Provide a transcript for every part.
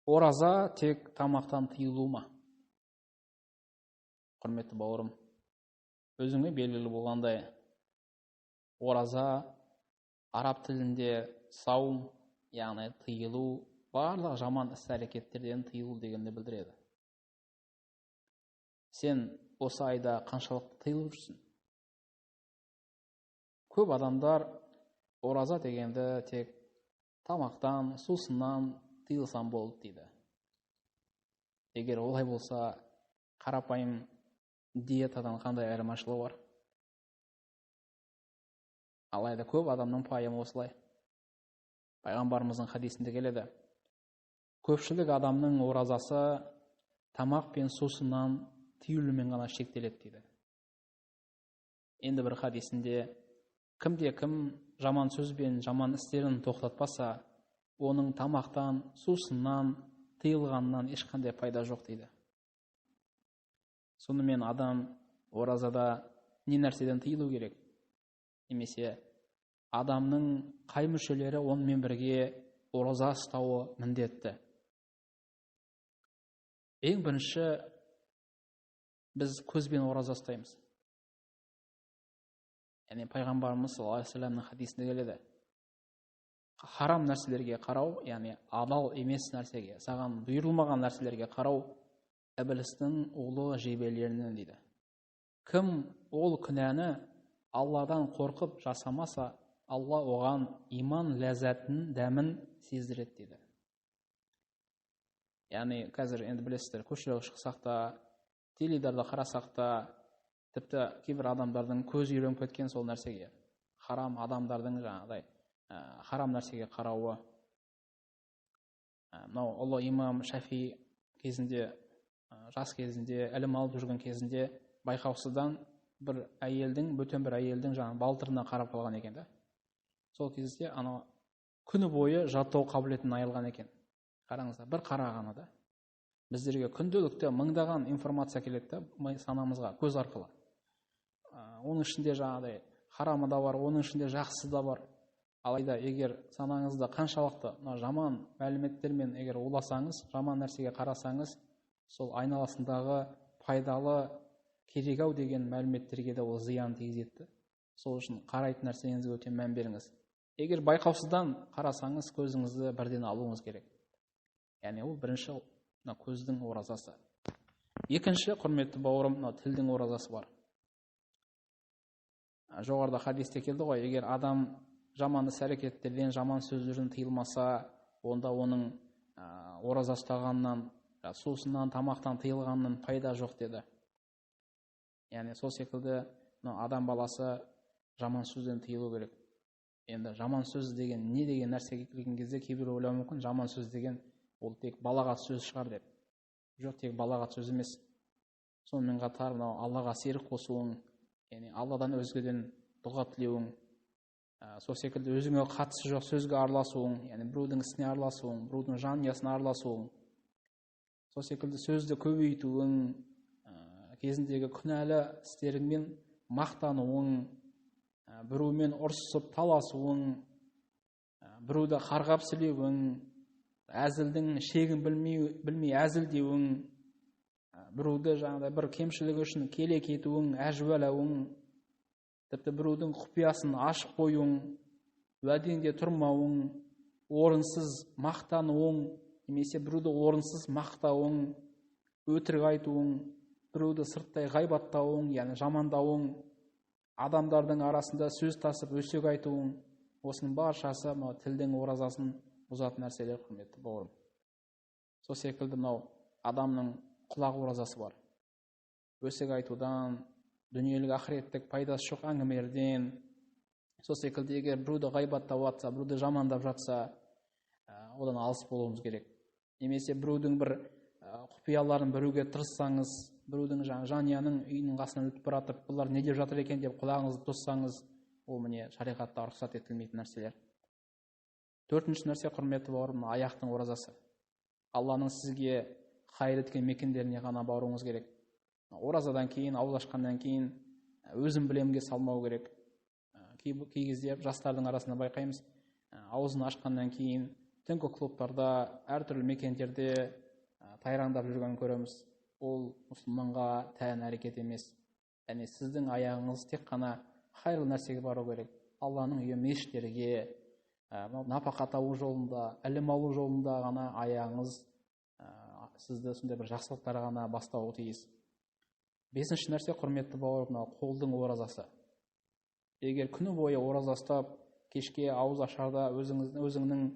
Ораза тек тамақтан тыйылу ма? Құрметті бауырым, өзіңе белгілі болғандай, ораза араб тілінде саум, яғни тыйылу, барлық жаман іс-әрекеттерден тыйылу дегенді білдіреді. Сен осы айда қаншалықты тыйылып жүрсің? Көп адамдар ораза дегенді тек тамақтан, сусыннан тыйылсам болды дейді. Егер олай болса, қарапайым диетадан қандай айырмашылығы бар? Алайда көп адамның пайымы осылай. Пайғамбарымыздың хадисінде келеді. Көпшілік адамның оразасы тамақ пен сусыннан тыйылумен ғана шектеледі дейді. Енді бір хадисінде кімде-кім жаман сөз бен жаман істерін тоқтатпаса, оның тамақтан, сусыннан тыйылғаннан ешқандай пайда жоқ дейді. Сонымен адам оразада не нәрседен тыйылу керек? Немесе адамның қай мүшелері онымен бірге ораза ұстауы міндетті? Ең бірінші, біз көзбен ораза ұстаймыз. Яғни пайғамбарымыз саллаллаху алейхи вассаламның хадисінде келеді. Харам нәрселерге қарау, яғни адал емес нәрсеге, саған бұйырылмаған нәрселерге қарау ібілістің улы жебелерінен дейді. Кім ол күнәні Алладан қорқып жасамаса, Алла оған иман ләззатын, дәмін сездіреді дейді. Яғни қазір енді білесіздер, көшеге шықсақ та, теледидарда қарасақ та, тіпті кейбір адамдардың көз үйреніп кеткен сол нәрсеге, харам адамдардың жаңағыдай харам нәрсеге қарауы. Мынау ұлы имам Шафи кезінде, жас кезінде, ілім алып жүрген кезінде байқаусыздан бөтен бір әйелдің балтырына қарап қалған екен да. Сол кезде күні бойы жаттау қабілетін айырылған екен. Қараңыздар, бір қарағаны да. Біздерге күнделікті мыңдаған информация келеді да санамызға көз арқылы. Оның ішінде харамы да бар, оның ішінде жақсысы да бар. Алайда егер санаңызда қаншалықты жаман мәліметтермен егер уласаңыз, жаман нәрсеге қарасаңыз, сол айналасындағы пайдалы, керек-ау деген мәліметтерге де ол зиян тигізеді. Сол үшін қарайтын нәрсеңізге өте мән беріңіз. Егер байқаусыздан қарасаңыз, көзіңізді бірден алуыңыз керек. Яғни ол бірінші көздің оразасы. Екінші, құрметті бауырым, тілдің оразасы бар. Жоғарыда хадисте келді ғой, егер адам жаман іс-әрекеттерден, жаман сөздерден тыйылмаса, онда оның ораза ұстағаннан, сусыннан, тамақтан тыйылғаннан пайда жоқ деді. Яғни сол секілді адам баласы жаман сөзден тыйылу керек. Енді жаман сөз деген не деген нәрсеге келген кезде кейбір ойлауы мүмкін, жаман сөз деген ол тек балағат сөз шығар деп. Жоқ, тек балағат сөз емес. Сонымен қатар Аллаға серік қосуың, яғни Алладан өзгеден дұға тілеуің, сол секілді өзіңе қатысы жоқ сөзге араласуың, яғни біреудің ісіне араласуың, біреудің жанұясына араласуың, сол секілді сөзді көбейтуің, кезіндегі күнәлі істеріңмен мақтануың, біреумен ұрсып таласуың, біреуді қарғап сілеуің, әзілдің шегін білмей әзілдеуің, біреуді бір кемшілігі үшін келе кетуің, әжуалауың, тіпті біреудің құпиясын ашып қоюың, уәдеңде тұрмауың, орынсыз мақтануың, немесе біреуді орынсыз мақтауың, өтірік айтуың, біреуді сырттай ғайбаттауың, яғни жамандауың, адамдардың арасында сөз тасып өсек айтуың, осының баршасы тілдің оразасын бұзатын нәрселер, құрметті бауырым. Сол секілді адамның құлақ оразасы бар. Өсек айтудан, дүниелік ақыреттік пайдасы жоқ әңгімелерден, сол секілді егер біреуді ғайбаттап жатса, біреуді жамандап жатса, одан алыс болуымыз керек. Немесе біреудің бір құпияларын білуге тырыссаңыз, біреудің жанұяның үйінің қасынан өтіп баратып, бұлар не деп жатыр екен деп құлағыңызды тоссаңыз, ол міне шариғатта рұқсат етілмейтін нәрселер. Төртінші нәрсе, құрметті бауырым, аяқтың оразасы. Алланың сізге хайыр еткен мекендеріне ғана баруыңыз керек. Оразадан кейін, ауыз ашқаннан кейін өзім білемге салмау керек. Кей кезде жастардың арасында байқаймыз, аузын ашқаннан кейін түнгі клубтарда, әртүрлі мекендерде тайраңдап жүргенін көреміз. Ол мұсылманға тән әрекет емес. Яғни сіздің аяғыңыз тек қана хайырлы нәрсеге бару керек. Алланың үйі, мешіттерге, нафақа табу жолында, ілім алу жолында ғана аяғыңыз сізді сондай бір жақсылықтар ғана бастауы тиіс. Бесінші нәрсе, құрметті бауыр, мынау қолдың оразасы. Егер күні бойы ораза ұстап, кешке ауыз ашарда өзіңнің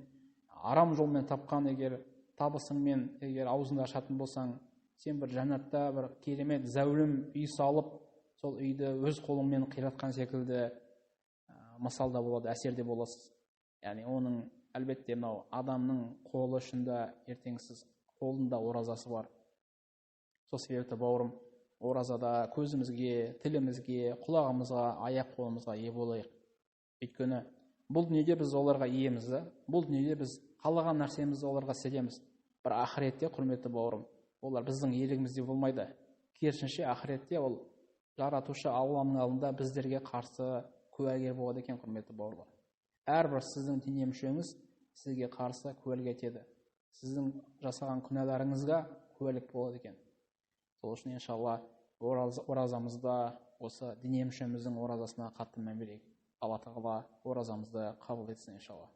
арам жолмен тапқан егер табысыңмен егер аузыңды ашатын болсаң, сен бір жәннатта бір керемет зәулім үй салып, сол үйді өз қолыңмен қиратқан секілді мысалда болады, әсерде боласыз. Яғни оның әлбетте мынау адамның қолы үшін де ертеңсіз қолында оразасы бар. Сол себепті бауырым, оразада көзімізге, тілімізге, құлағымызға, аяқ қолымызға ие болайық. Өйткені бұл дүниеде біз оларға иеміз, бұл дүниеде біз қалаған нәрсемізді оларға істетеміз. Бір ақыретте, құрметті бауырым, олар біздің иелігімізде болмайды. Керісінше ақыретте ол жаратушы Алланың алдында біздерге қарсы куәгер болады екен, құрметті бауырлар. Әрбір сіздің дене мүшеңіз сізге қарсы куәлік етеді. Сіздің жасаған күнәларыңызға куәлік болады екен. Сол үшін иншалла оразамызда осы дене мүшеміздің оразасына қатты мән берейік. Алла тағала оразамызды қабыл етсін иншалла.